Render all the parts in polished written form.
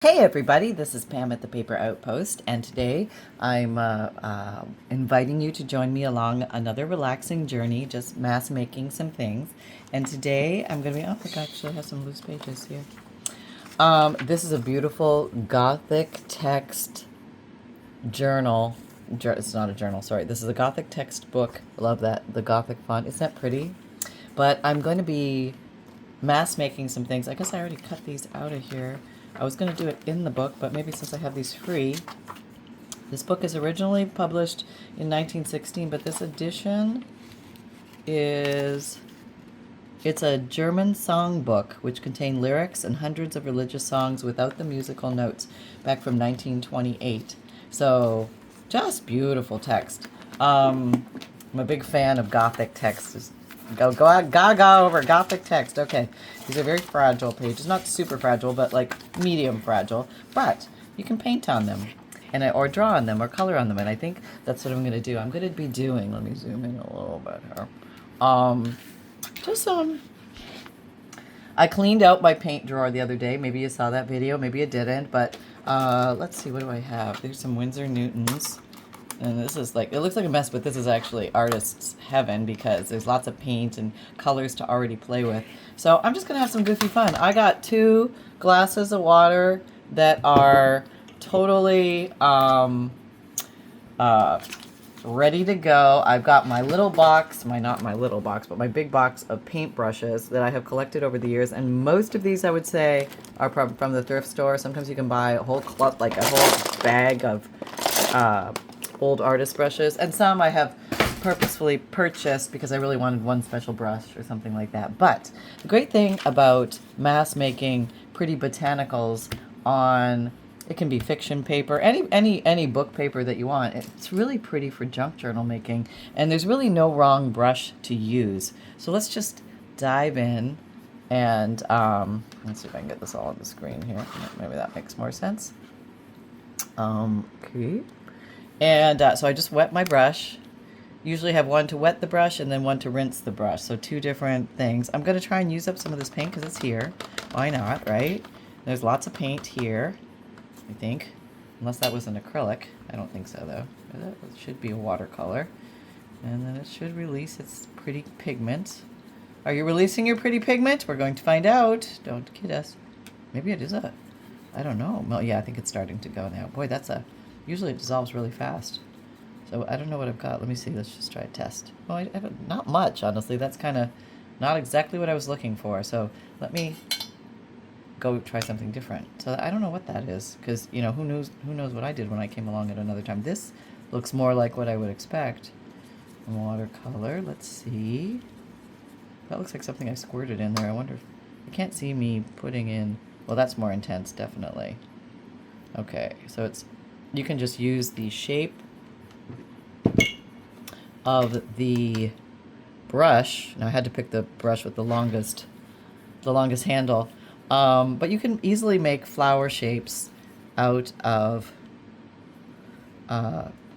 Hey everybody, this is Pam at the Paper Outpost, and today I'm inviting you to join me along another relaxing journey, just mass making some things. And today I'm going to be, oh, I actually have some loose pages here. This is a beautiful Gothic text journal. It's not a journal, sorry. This is a Gothic textbook. Love that, the Gothic font. Isn't that pretty? But I'm going to be mass making some things. I guess I already cut these out of here. I was going to do it in the book, but maybe since I have these free. This book is originally published in 1916, but this edition it's a German songbook which contained lyrics and hundreds of religious songs without the musical notes, back from 1928. So just beautiful text. I'm a big fan of Gothic text. Go out, gaga over Gothic text. Okay, these are very fragile pages. Not super fragile, but like medium fragile. But you can paint on them, or draw on them, or color on them. And I think that's what I'm going to do. I'm going to be doing. Let me zoom in a little bit here. I cleaned out my paint drawer the other day. Maybe you saw that video. Maybe you didn't. But let's see. What do I have? There's some Winsor Newtons. And this is like, it looks like a mess, but this is actually artist's heaven because there's lots of paint and colors to already play with. So I'm just going to have some goofy fun. I got 2 glasses of water that are totally ready to go. I've got my little box, not my little box, but my big box of paintbrushes that I have collected over the years. And most of these, I would say, are from the thrift store. Sometimes you can buy a whole like a whole bag of old artist brushes, and some I have purposefully purchased because I really wanted one special brush or something like that. But the great thing about mass making pretty botanicals on, it can be fiction paper, any book paper that you want, it's really pretty for junk journal making, and there's really no wrong brush to use. So let's just dive in and let's see if I can get this all on the screen here. Maybe that makes more sense. Okay. And so I just wet my brush. Usually have one to wet the brush and then one to rinse the brush. So 2 different things. I'm going to try and use up some of this paint because it's here. Why not, right? There's lots of paint here, I think. Unless that was an acrylic. I don't think so, though. It should be a watercolor. And then it should release its pretty pigment. Are you releasing your pretty pigment? We're going to find out. Don't kid us. Maybe it is I don't know. Well, yeah, I think it's starting to go now. Boy, usually it dissolves really fast. So I don't know what I've got. Let me see. Let's just try a test. Well, I haven't, not much, honestly. That's kind of not exactly what I was looking for. So let me go try something different. So I don't know what that is because, who knows what I did when I came along at another time. This looks more like what I would expect. Watercolor. Let's see. That looks like something I squirted in there. I wonder if you can't see me putting in. Well, that's more intense, definitely. Okay, so you can just use the shape of the brush. Now I had to pick the brush with the longest handle. But you can easily make flower shapes out of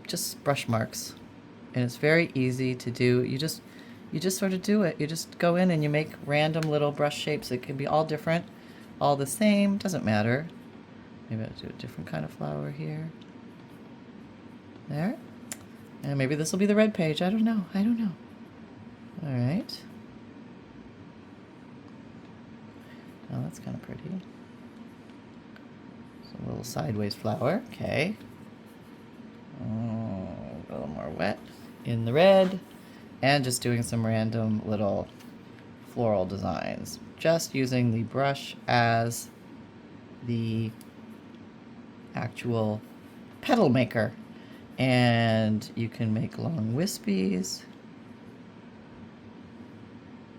just brush marks. And it's very easy to do. You just sort of do it. You just go in and you make random little brush shapes. It can be all different, all the same, doesn't matter. Maybe I'll do a different kind of flower here. There. And maybe this will be the red page. I don't know. All right. Oh, that's kind of pretty. It's a little sideways flower. Okay. Oh, a little more wet in the red. And just doing some random little floral designs. Just using the brush as the actual petal maker. And you can make long wispies.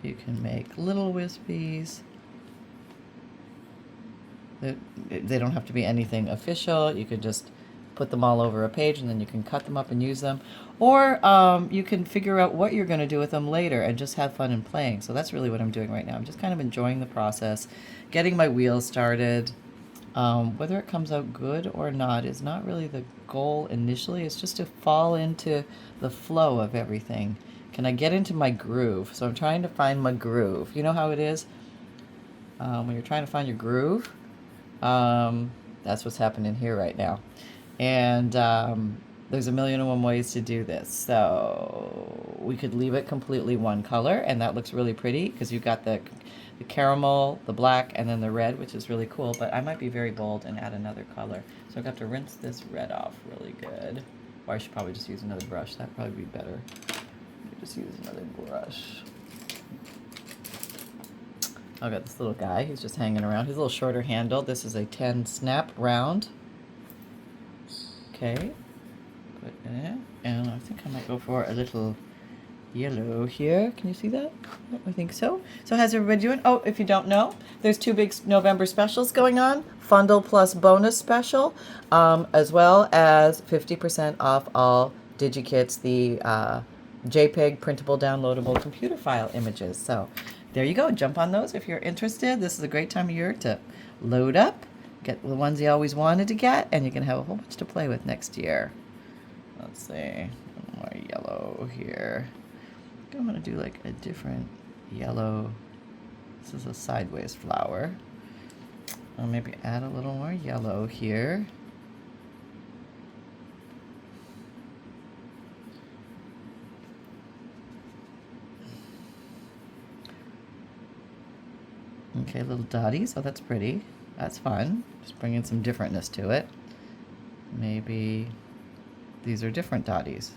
You can make little wispies. They don't have to be anything official. You could just put them all over a page and then you can cut them up and use them. Or you can figure out what you're going to do with them later and just have fun in playing. So that's really what I'm doing right now. I'm just kind of enjoying the process, getting my wheel started. Whether it comes out good or not is not really the goal initially. It's just to fall into the flow of everything. Can I get into my groove? So I'm trying to find my groove. You know how it is when you're trying to find your groove? That's what's happening here right now. And there's a million and one ways to do this. So we could leave it completely one color, and that looks really pretty because you've got the caramel, the black, and then the red, which is really cool. But I might be very bold and add another color. So I've got to rinse this red off really good. Or I should probably just use another brush. That'd probably be better. Just use another brush. I've got this little guy. He's just hanging around. He's a little shorter handle. This is a 10 snap round. Okay. Put in it. And I think I might go for a little yellow here. Can you see that? I think so. So how's everybody doing? Oh, if you don't know, there's 2 big November specials going on. Fundle plus bonus special, as well as 50% off all Digikits, the JPEG printable downloadable computer file images. So there you go. Jump on those if you're interested. This is a great time of year to load up, get the ones you always wanted to get, and you can have a whole bunch to play with next year. Let's see. More yellow here. I'm going to do like a different yellow. This is a sideways flower. I'll maybe add a little more yellow here. Okay, little dotties. Oh, that's pretty. That's fun. Just bringing some differentness to it. Maybe these are different dotties.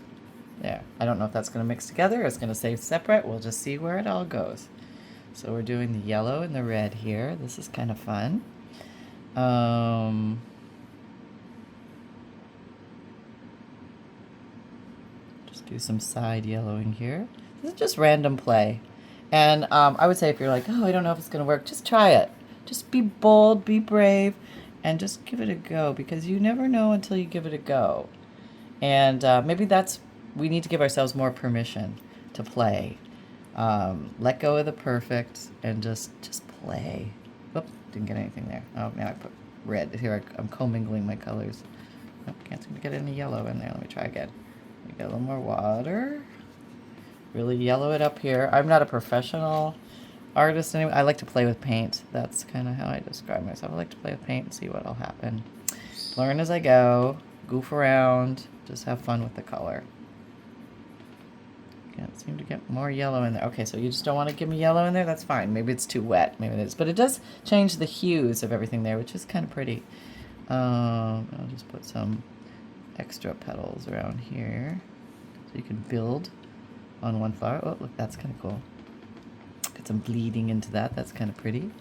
There. I don't know if that's going to mix together or it's going to stay separate. We'll just see where it all goes. So we're doing the yellow and the red here. This is kind of fun. Just do some side yellowing here. This is just random play. And I would say if you're like, oh, I don't know if it's going to work, just try it. Just be bold, be brave, and just give it a go, because you never know until you give it a go. And maybe we need to give ourselves more permission to play. Let go of the perfect and just play. Oops, didn't get anything there. Oh, now I put red. Here I'm commingling my colors. Oh, can't seem to get any yellow in there. Let me try again. Get a little more water. Really yellow it up here. I'm not a professional artist anyway. I like to play with paint. That's kind of how I describe myself. I like to play with paint and see what'll happen. Learn as I go. Goof around. Just have fun with the color. Can't seem to get more yellow in there. Okay, so you just don't want to give me yellow in there? That's fine. Maybe it's too wet. Maybe it is. But it does change the hues of everything there, which is kind of pretty. I'll just put some extra petals around here so you can build on one flower. Oh, look, that's kind of cool. Get some bleeding into that. That's kind of pretty.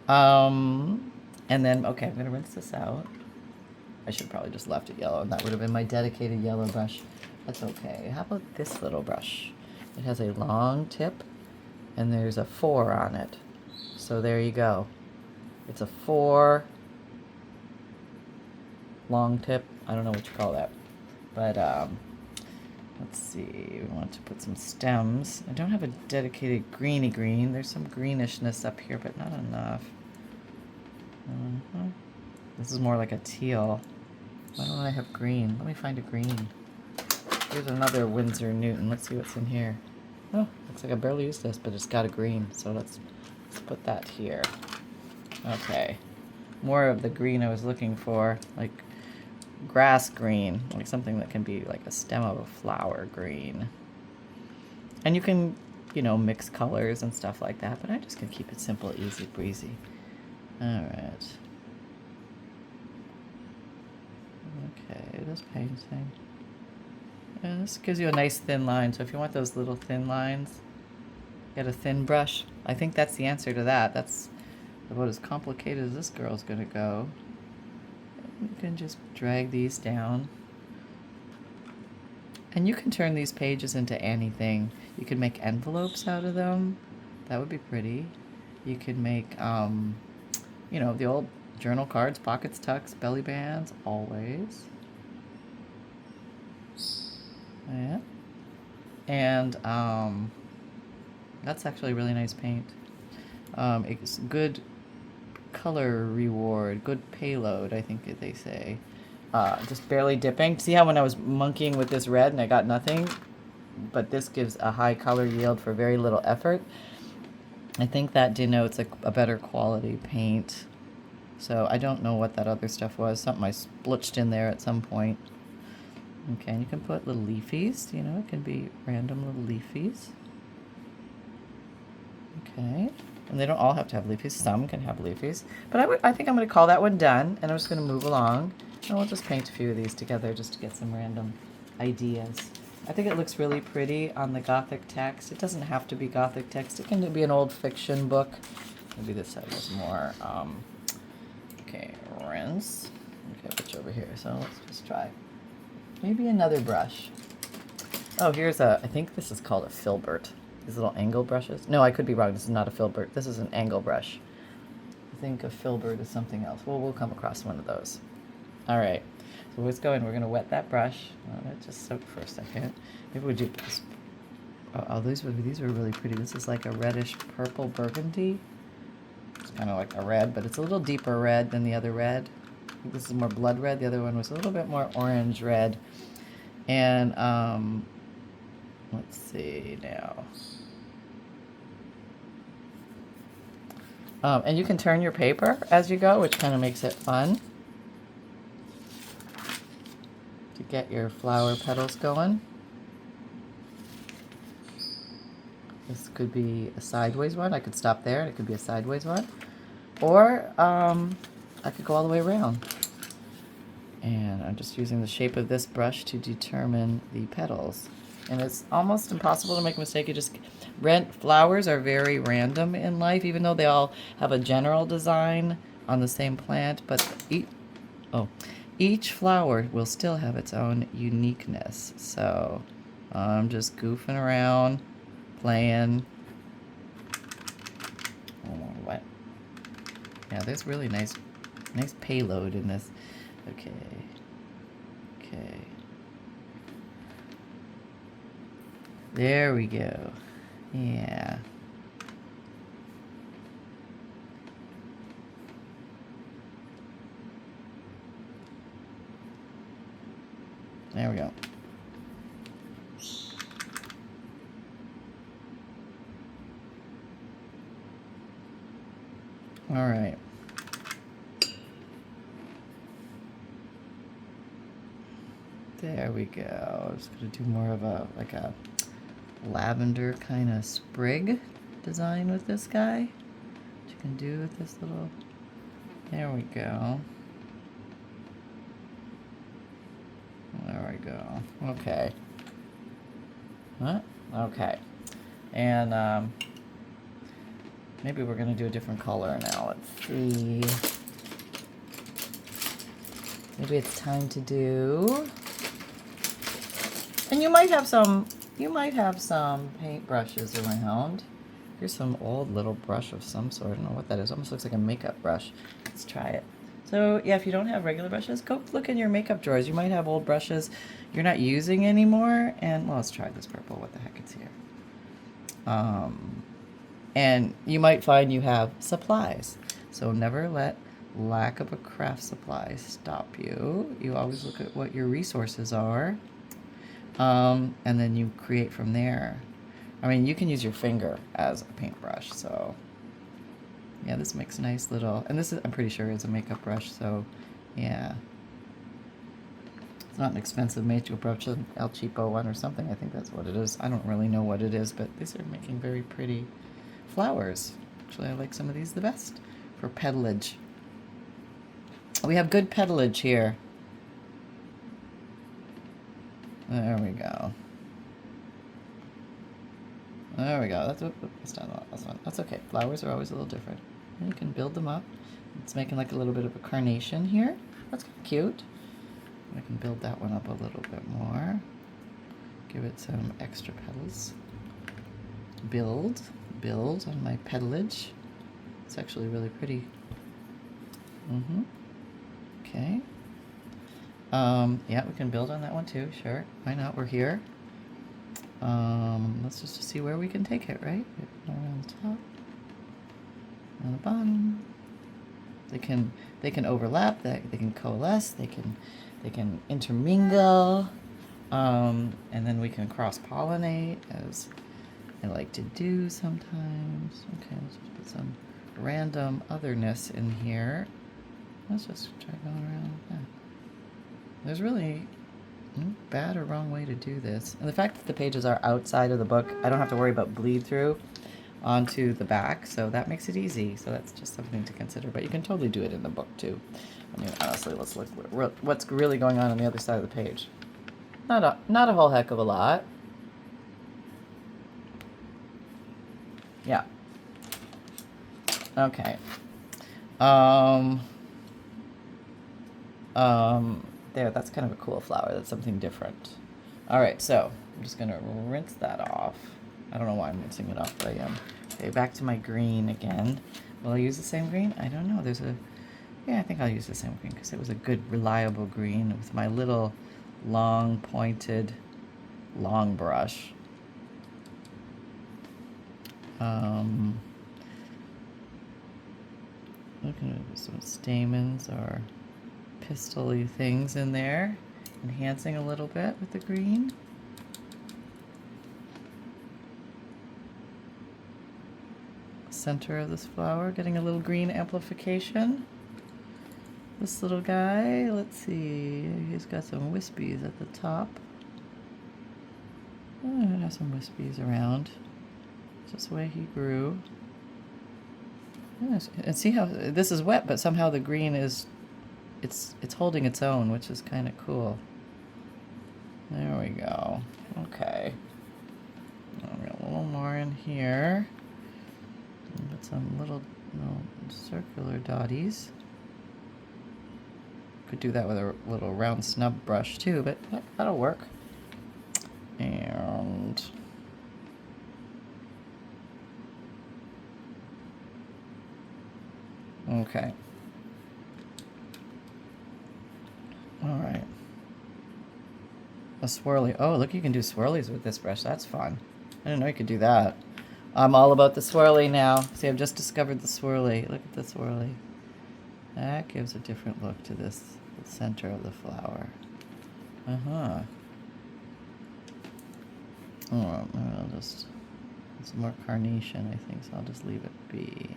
And then, okay, I'm going to rinse this out. I should probably just left it yellow, and that would have been my dedicated yellow brush. That's okay. How about this little brush? It has a long tip, and there's a 4 on it. So there you go. It's a 4 long tip. I don't know what you call that. But let's see. We want to put some stems. I don't have a dedicated greeny green. There's some greenish up here, but not enough. This is more like a teal. Why don't I have green? Let me find a green. Here's another Winsor Newton. Let's see what's in here. Oh, looks like I barely used this, but it's got a green. So let's put that here. Okay. More of the green I was looking for, like grass green, like something that can be like a stem of a flower green. And you can, mix colors and stuff like that, but I'm just going to keep it simple, easy breezy. All right. Okay, this painting. And this gives you a nice thin line. So if you want those little thin lines, get a thin brush. I think that's the answer to that. That's about as complicated as this girl's going to go. You can just drag these down. And you can turn these pages into anything. You can make envelopes out of them. That would be pretty. You can make, the old journal cards, pockets, tucks, belly bands, always. Yeah. And that's actually a really nice paint. It's good color reward, good payload, I think they say. Just barely dipping. See how when I was monkeying with this red and I got nothing? But this gives a high color yield for very little effort. I think that denotes a better quality paint. So I don't know what that other stuff was. Something I splitched in there at some point. Okay, and you can put little leafies, you know, it can be random little leafies. Okay, and they don't all have to have leafies. Some can have leafies. But I think I'm going to call that one done, and I'm just going to move along. And we'll just paint a few of these together just to get some random ideas. I think it looks really pretty on the Gothic text. It doesn't have to be Gothic text. It can be an old fiction book. Maybe this side was more, okay, rinse. Okay, put you over here. So let's just try. Maybe another brush. Oh, here's I think this is called a filbert. These little angle brushes. No, I could be wrong. This is not a filbert. This is an angle brush. I think a filbert is something else. Well, we'll come across one of those. All right. So let's go in. We're going to wet that brush. Let it just soak for a second. Maybe we do this. Oh, these were really pretty. This is like a reddish purple burgundy. It's kind of like a red, but it's a little deeper red than the other red. I think this is more blood red. The other one was a little bit more orange red. And let's see now. And you can turn your paper as you go, which kind of makes it fun to get your flower petals going. This could be a sideways one. I could stop there, and it could be a sideways one. Or I could go all the way around. And I'm just using the shape of this brush to determine the petals. And it's almost impossible to make a mistake. Flowers are very random in life, even though they all have a general design on the same plant. But each flower will still have its own uniqueness. So I'm just goofing around, playing. Oh, what? Yeah, there's really nice payload in this. Okay. There we go. Yeah. There we go. All right. There we go. I'm just going to do more of a lavender kind of sprig design with this guy. What you can do with this little... There we go. There we go. Okay. What? Okay. And maybe we're going to do a different color now. Let's see. Maybe it's time to do... And you might have some paint brushes around. Here's some old little brush of some sort. I don't know what that is. Almost looks like a makeup brush. Let's try it. So yeah, if you don't have regular brushes, go look in your makeup drawers. You might have old brushes you're not using anymore. And well, let's try this purple. What the heck, it's here. And you might find you have supplies. So never let lack of a craft supply stop you. You always look at what your resources are. And then you create from there. I mean, you can use your finger as a paintbrush, so yeah, this makes a nice little, and this is, I'm pretty sure is a makeup brush, so yeah. It's not an expensive makeup brush, an El Cheapo one or something, I think that's what it is. I don't really know what it is, but these are making very pretty flowers. Actually, I like some of these the best for petalage. We have good petalage here. There we go. There we go. That's not that's one. That's okay. Flowers are always a little different. And you can build them up. It's making like a little bit of a carnation here. That's kind of cute. I can build that one up a little bit more. Give it some extra petals. Build on my petalage. It's actually really pretty. Okay. Yeah, we can build on that one too, sure. Why not? We're here. Let's just see where we can take it, right? Around the top, on the bottom. They can overlap, they can coalesce, they can intermingle, and then we can cross-pollinate, as I like to do sometimes. Okay, let's just put some random otherness in here. Let's just try going around like that. There's really no bad or wrong way to do this. And the fact that the pages are outside of the book, I don't have to worry about bleed through onto the back, so that makes it easy. So that's just something to consider, but you can totally do it in the book too. I mean, honestly, let's look what's really going on the other side of the page. Not a whole heck of a lot. Yeah. Okay. There, that's kind of a cool flower. That's something different. All right, so I'm just gonna rinse that off. I don't know why I'm rinsing it off, but I am. Okay, back to my green again. Will I use the same green? I don't know. Yeah, I think I'll use the same green because it was a good, reliable green with my little long, pointed, long brush. Looking at some stamens or pistil-y things in there, enhancing a little bit with the green. Center of this flower, getting a little green amplification. This little guy, let's see, he's got some wispies at the top. Oh, I have some wispies around. It's just the way he grew. Yes. And see how this is wet, but somehow the green is, it's holding its own, which is kind of cool. There we go. Okay. I've got a little more in here. Put some little circular dotties. Could do that with a little round snub brush too, but that'll work. And okay. All right. A swirly. Oh, look, you can do swirlies with this brush. That's fun. I didn't know you could do that. I'm all about the swirly now. See, I've just discovered the swirly. Look at the swirly. That gives a different look to this center of the flower. Uh-huh. Oh, I'll just, some more carnation, I think, so I'll just leave it be.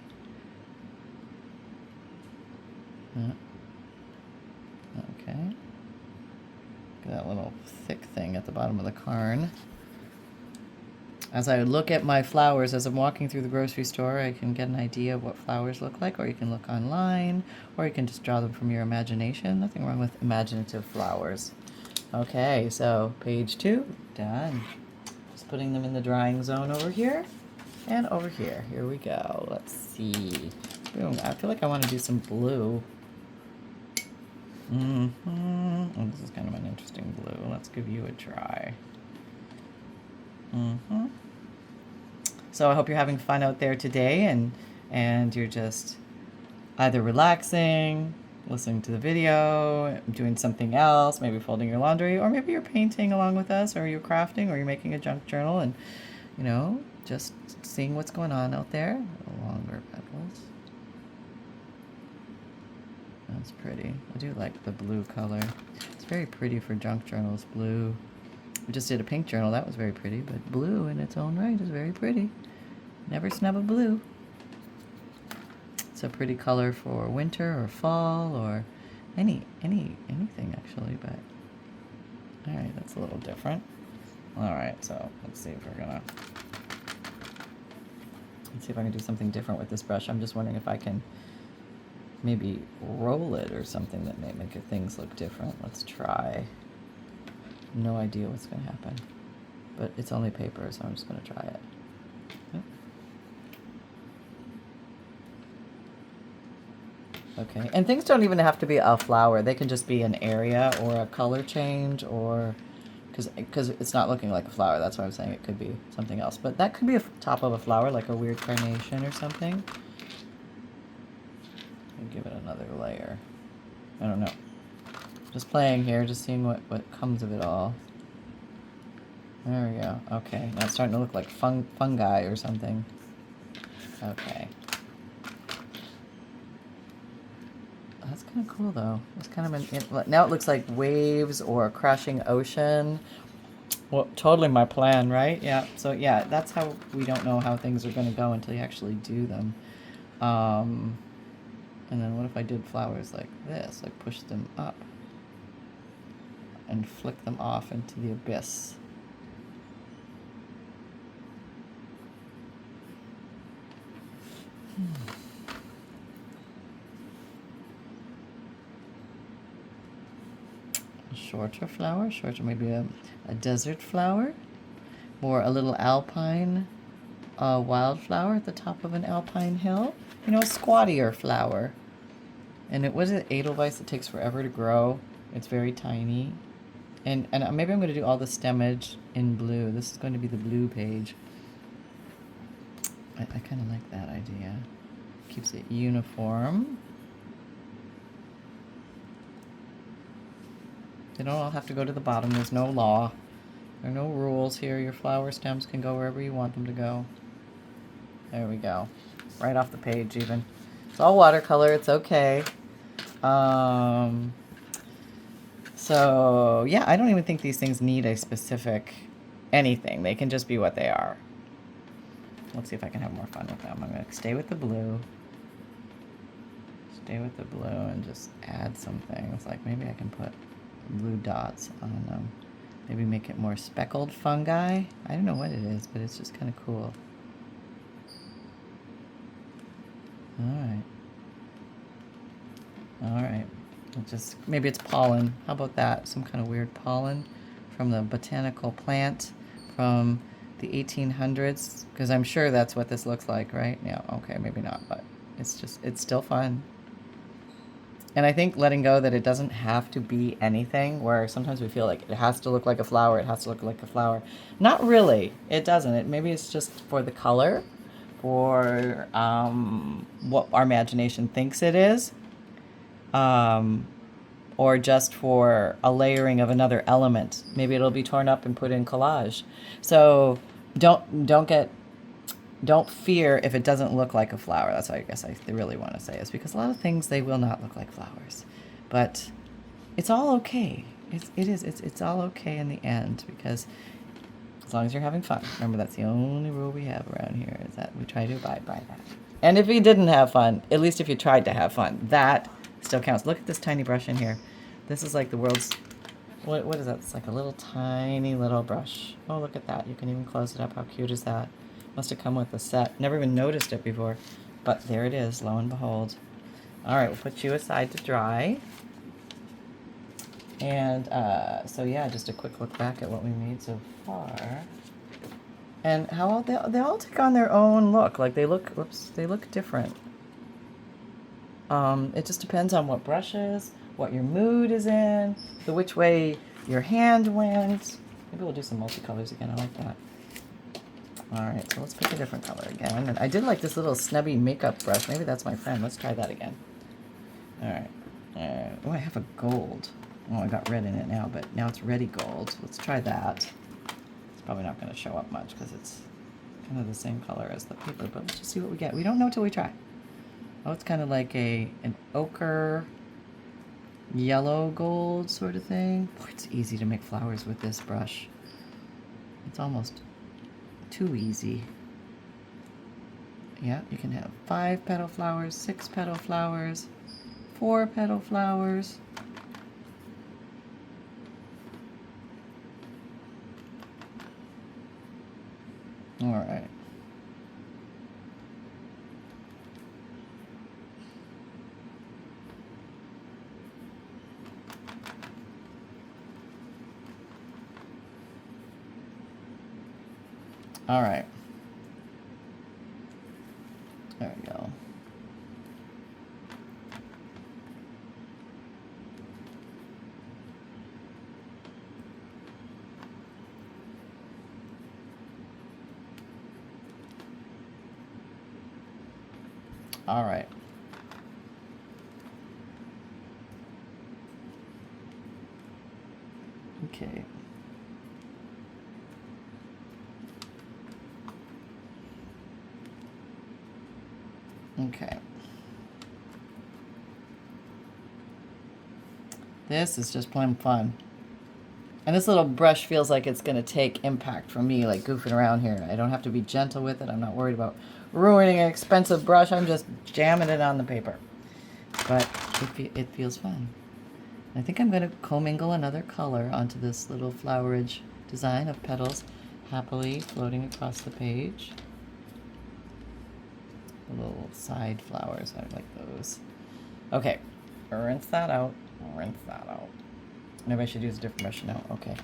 Okay. Look at that little thick thing at the bottom of the carn. As I look at my flowers as I'm walking through the grocery store, I can get an idea of what flowers look like, or you can look online, or you can just draw them from your imagination. Nothing wrong with imaginative flowers. Okay, so page 2, done. Just putting them in the drying zone over here and over here. Here we go. Let's see. Boom. I feel like I want to do some blue. Oh, this is kind of an interesting blue. Let's give you a try. So I hope you're having fun out there today, and you're just either relaxing, listening to the video, doing something else, maybe folding your laundry, or maybe you're painting along with us, or you're crafting, or you're making a junk journal, and just seeing what's going on out there. Longer petals. That's pretty. I do like the blue color. It's very pretty for junk journals, blue. We just did a pink journal. That was very pretty, but blue in its own right is very pretty. Never snub a blue. It's a pretty color for winter or fall or anything actually, but all right, that's a little different. All right, so let's see if I can do something different with this brush. I'm just wondering if I can maybe roll it or something that may make things look different. Let's try. No idea what's going to happen, but it's only paper, so I'm just going to try it. Okay, and things don't even have to be a flower. They can just be an area or a color change, or because it's not looking like a flower. That's why I'm saying it could be something else. But that could be a top of a flower, like a weird carnation or something. And give it another layer. I don't know. Just playing here, just seeing what comes of it all. There we go. Okay, now it's starting to look like fungi or something. Okay. That's kind of cool, though. It's kind of now it looks like waves or a crashing ocean. Well, totally my plan, right? Yeah. So yeah, that's how we don't know how things are going to go until you actually do them. And then what if I did flowers like this, like push them up and flick them off into the abyss? A shorter flower, shorter, maybe a desert flower, or a little alpine wildflower at the top of an alpine hill. You know, a squattier flower. And it was an Edelweiss. It takes forever to grow. It's very tiny. And maybe I'm going to do all the stemmage in blue. This is going to be the blue page. I kind of like that idea. Keeps it uniform. They don't all have to go to the bottom. There's no law. There are no rules here. Your flower stems can go wherever you want them to go. There we go. Right off the page even. It's all watercolor. It's okay. So, yeah, I don't even think these things need a specific anything. They can just be what they are. Let's see if I can have more fun with them. I'm going to stay with the blue. Stay with the blue and just add some things. Like maybe I can put blue dots on them. Maybe make it more speckled fungi. I don't know what it is, but it's just kind of cool. Alright. Alright. Just maybe it's pollen. How about that? Some kind of weird pollen from the botanical plant from the 1800s. Because I'm sure that's what this looks like, right? Yeah, okay, maybe not, but it's still fun. And I think letting go that it doesn't have to be anything, where sometimes we feel like it has to look like a flower, it has to look like a flower. Not really. It doesn't. Maybe it's just for the color, for what our imagination thinks it is, or just for a layering of another element. Maybe it'll be torn up and put in collage. So don't fear if it doesn't look like a flower. That's what I guess I really want to say, is because a lot of things, they will not look like flowers. But it's all okay. It's all okay in the end, because as long as you're having fun. Remember, that's the only rule we have around here, is that we try to abide by that. And if you didn't have fun, at least if you tried to have fun, that still counts. Look at this tiny brush in here. This is like the world's, what is that? It's like a little tiny little brush. Oh, look at that. You can even close it up. How cute is that? Must have come with a set. Never even noticed it before. But there it is, lo and behold. All right, we'll put you aside to dry. And so yeah, just a quick look back at what we made so far. And how they all take on their own look. Like they look, whoops, they look different. It just depends on what brushes, what your mood is in, which way your hand went. Maybe we'll do some multicolors again. I like that. Alright, so let's pick a different color again. And I did like this little snubby makeup brush. Maybe that's my friend. Let's try that again. Alright. Oh, I have a gold. Oh, I got red in it now, but now it's ready gold. Let's try that. It's probably not going to show up much because it's kind of the same color as the paper, but let's just see what we get. We don't know till we try. Oh, it's kind of like an ochre, yellow gold sort of thing. Boy, it's easy to make flowers with this brush. It's almost too easy. Yeah, you can have 5 petal flowers, 6 petal flowers, 4 petal flowers. All right. All right. There we go. All right. Okay. Okay. This is just plain fun. And this little brush feels like it's going to take impact from me, like goofing around here. I don't have to be gentle with it. I'm not worried about ruining an expensive brush. I'm just jamming it on the paper. but it feels fun. I think I'm going to commingle another color onto this little flowerage design of petals happily floating across the page. The little side flowers, I like those. Okay, rinse that out, rinse that out. Maybe I should use a different brush now. Okay.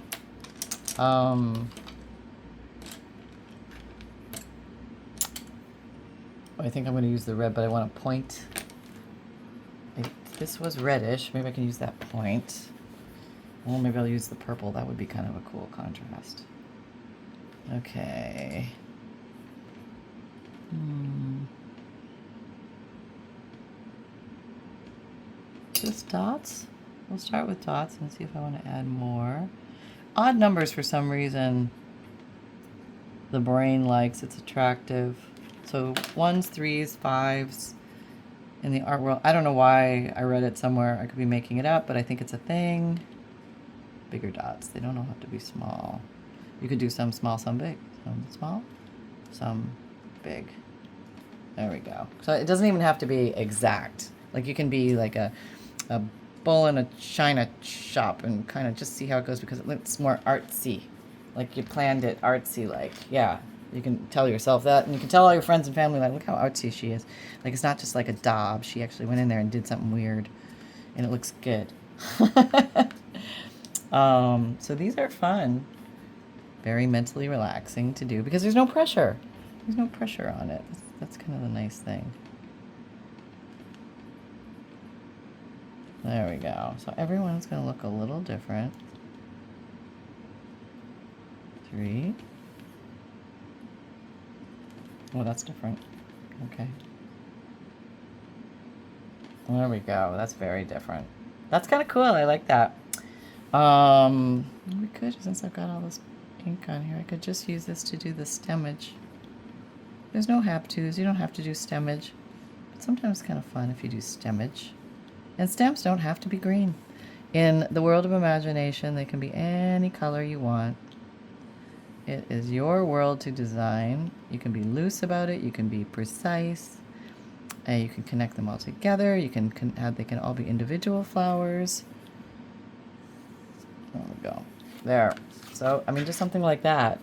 I think I'm going to use the red, but I want a point. This was reddish. Maybe I can use that point. Well, maybe I'll use the purple. That would be kind of a cool contrast. Okay. Just dots. We'll start with dots and see if I want to add more. Odd numbers for some reason. The brain likes. It's attractive. So 1s, 3s, 5s. In the art world, I don't know why I read it somewhere. I could be making it up, but I think it's a thing. Bigger dots. They don't all have to be small. You could do some small, some big. Some small, some big. There we go. So it doesn't even have to be exact. Like you can be like a bull in a china shop and kind of just see how it goes because it looks more artsy. Like you planned it artsy, like, yeah. You can tell yourself that, and you can tell all your friends and family, like, look how artsy she is. Like, it's not just like a daub. She actually went in there and did something weird, and it looks good. So these are fun. Very mentally relaxing to do, because there's no pressure. There's no pressure on it. That's kind of the nice thing. There we go. So everyone's going to look a little different. 3. Oh, that's different. Okay. There we go. That's very different. That's kind of cool. I like that. We could, since I've got all this ink on here, I could just use this to do the stemmage. There's no have-tos. You don't have to do stemmage. But sometimes it's kind of fun if you do stemmage. And stamps don't have to be green. In the world of imagination, they can be any color you want. It is your world to design. You can be loose about it. You can be precise. You can connect them all together. You can they can all be individual flowers. There we go. There. So, I mean, just something like that.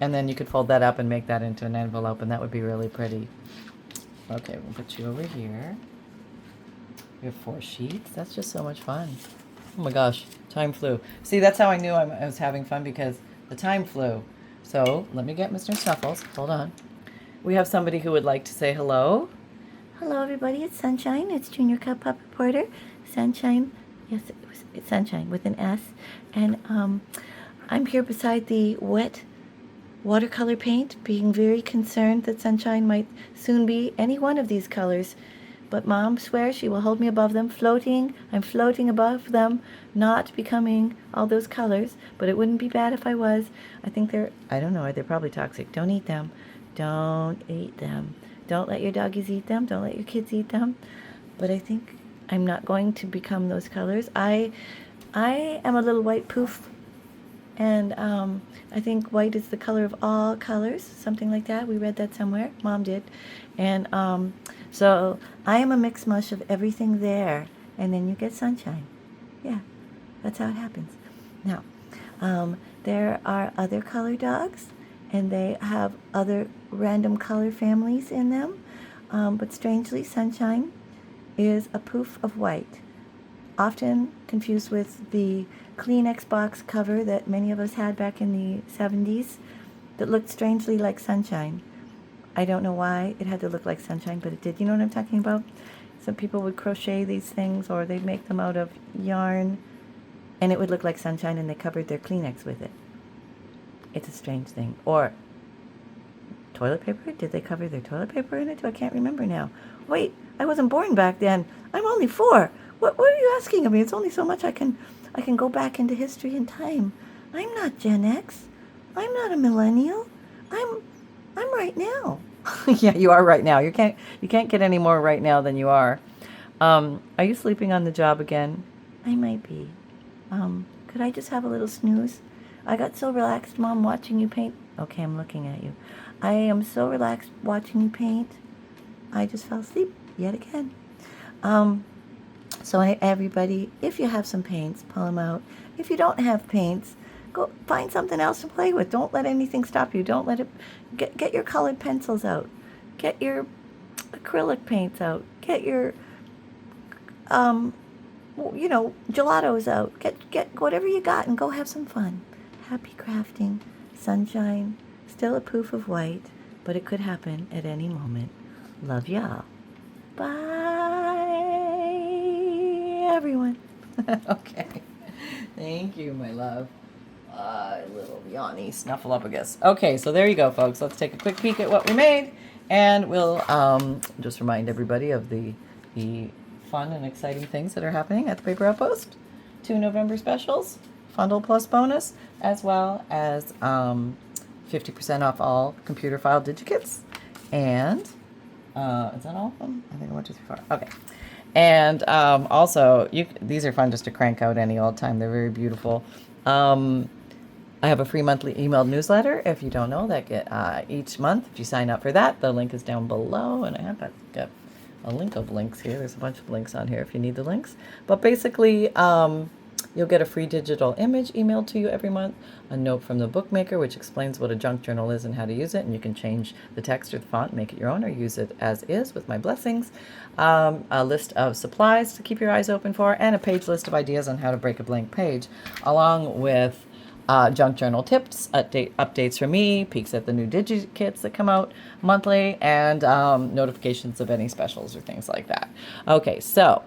And then you could fold that up and make that into an envelope, and that would be really pretty. Okay, we'll put you over here. We have 4 sheets. That's just so much fun. Oh my gosh, time flew. See, that's how I knew I was having fun, because the time flew. So let me get Mr. Snuffles. Hold on. We have somebody who would like to say hello. Hello, everybody. It's Sunshine. It's Junior Cup Puppet Porter. Sunshine. Yes, it's Sunshine with an S. And I'm here beside the wet watercolor paint, being very concerned that Sunshine might soon be any one of these colors. But Mom swears she will hold me above them, floating. I'm floating above them, not becoming all those colors. But it wouldn't be bad if I was. I think I don't know, they're probably toxic. Don't eat them. Don't eat them. Don't let your doggies eat them. Don't let your kids eat them. But I think I'm not going to become those colors. I am a little white poof. And I think white is the color of all colors, something like that. We read that somewhere. Mom did. And so I am a mixed mush of everything there. And then you get Sunshine. Yeah, that's how it happens. Now, there are other color dogs, and they have other random color families in them. But strangely, Sunshine is a poof of white, often confused with the Kleenex box cover that many of us had back in the 70s that looked strangely like Sunshine. I don't know why it had to look like Sunshine, but it did. You know what I'm talking about? Some people would crochet these things, or they'd make them out of yarn, and it would look like Sunshine, and they covered their Kleenex with it. It's a strange thing. Or toilet paper? Did they cover their toilet paper in it? I can't remember now. Wait, I wasn't born back then. I'm only 4. What are you asking of me? It's only so much I can go back into history and time. I'm not Gen X. I'm not a millennial. I'm right now. Yeah, you are right now. You can't get any more right now than you are. Are you sleeping on the job again? I might be. Could I just have a little snooze? I got so relaxed, Mom, watching you paint. Okay, I'm looking at you. I am so relaxed watching you paint. I just fell asleep yet again. So everybody, if you have some paints, pull them out. If you don't have paints, go find something else to play with. Don't let anything stop you. Don't let it, get your colored pencils out. Get your acrylic paints out. Get your, gelatos out. Get whatever you got and go have some fun. Happy crafting. Sunshine. Still a proof of white, but it could happen at any moment. Love y'all. Bye, everyone. Okay. Thank you, my love. Little yawny snuffleupagus. Okay, so there you go, folks. Let's take a quick peek at what we made, and we'll just remind everybody of the fun and exciting things that are happening at the Paper Outpost. 2 November specials, Fundle Plus bonus, as well as 50% off all computer file digikits. And is that all of them? I think I went to 3, 4. Okay. And also, these are fun just to crank out any old time. They're very beautiful. I have a free monthly emailed newsletter. If you don't know, that get each month. If you sign up for that, the link is down below. And I have got a link of links here. There's a bunch of links on here if you need the links. But basically, you'll get a free digital image emailed to you every month, a note from the bookmaker which explains what a junk journal is and how to use it, and you can change the text or the font, make it your own, or use it as is with my blessings, a list of supplies to keep your eyes open for, and a page list of ideas on how to break a blank page, along with junk journal tips, updates from me, peeks at the new Digikits that come out monthly, and notifications of any specials or things like that. Okay, so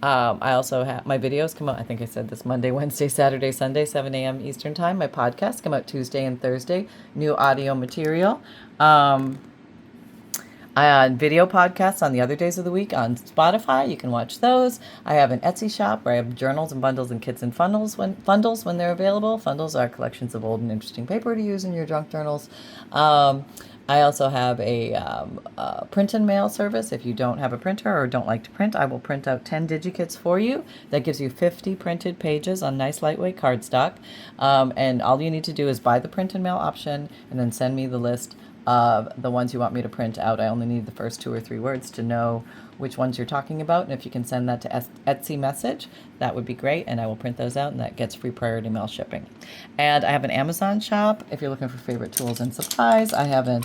I also have my videos come out, I think I said this, Monday, Wednesday, Saturday, Sunday, 7 a.m. Eastern Time. My podcasts come out Tuesday and Thursday, new audio material. Video podcasts on the other days of the week on Spotify. You can watch those. I have an Etsy shop where I have journals and bundles and kits and fundles when they're available. Fundles are collections of old and interesting paper to use in your junk journals. I also have a print and mail service. If you don't have a printer or don't like to print, I will print out 10 digikits for you. That gives you 50 printed pages on nice lightweight cardstock. And all you need to do is buy the print and mail option and then send me the list of the ones you want me to print out. I only need the first 2 or 3 words to know which ones you're talking about, and if you can send that to Etsy message, that would be great, and I will print those out, and that gets free priority mail shipping. And I have an Amazon shop if you're looking for favorite tools and supplies. I have an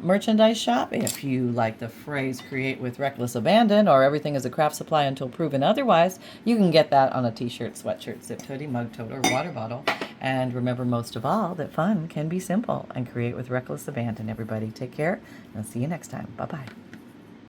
merchandise shop if you like the phrase create with reckless abandon, or everything is a craft supply until proven otherwise. You can get that on a t-shirt, sweatshirt, zip hoodie, mug tote, or water bottle. And remember, most of all, that fun can be simple, and create with reckless abandon. Everybody take care, and I'll see you next time. Bye-bye.